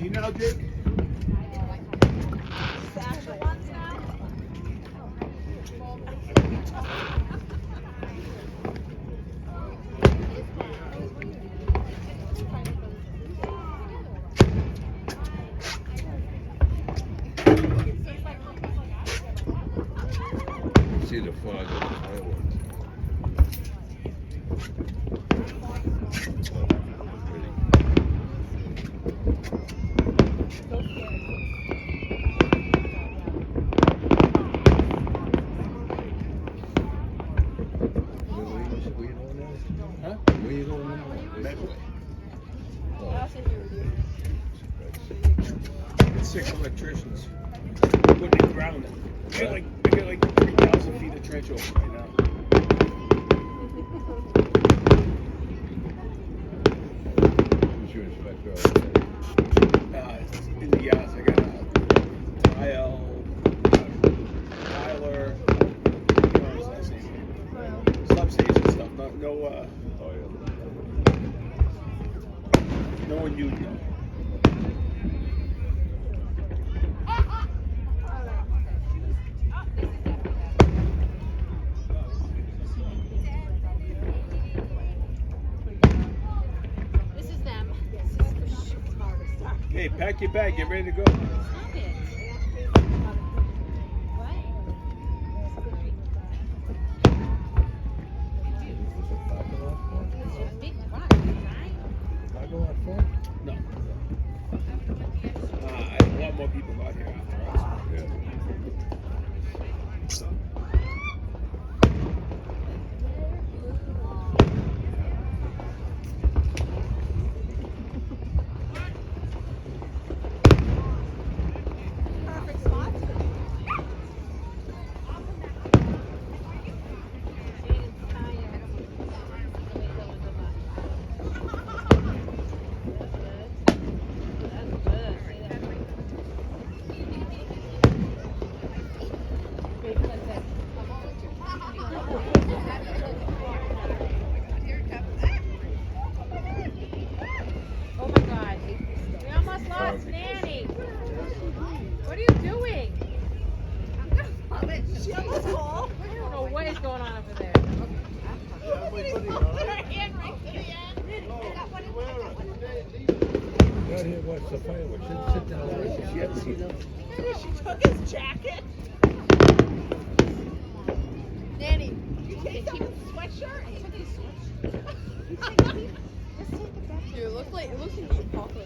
See now, Jake? Sasha ones now? See the fog of the fireworks. Huh? Where you going now? Medway. I'll sit here with you. It's 6 electricians. Putting it ground. I got like 3,000 feet of trench open right now. Who's your inspector? In the yards, I got Tyler, you know his last name. Substation stuff, no one you know. This is them. This is the smartest stuff. Okay, pack your bag, get ready to go. Stop it. What? Big rock, right? No. I want more people out here after us. Perfect spots for me. Oh my God. We almost lost Nanny. What are you doing? She almost fall. I don't know what is going on over there. Right here, watch the fireworks. Sit down and watch it. You haven't seen them? She took his jacket. Nanny, you take his sweatshirt? I took his sweatshirt. Dude, it looks like the apocalypse.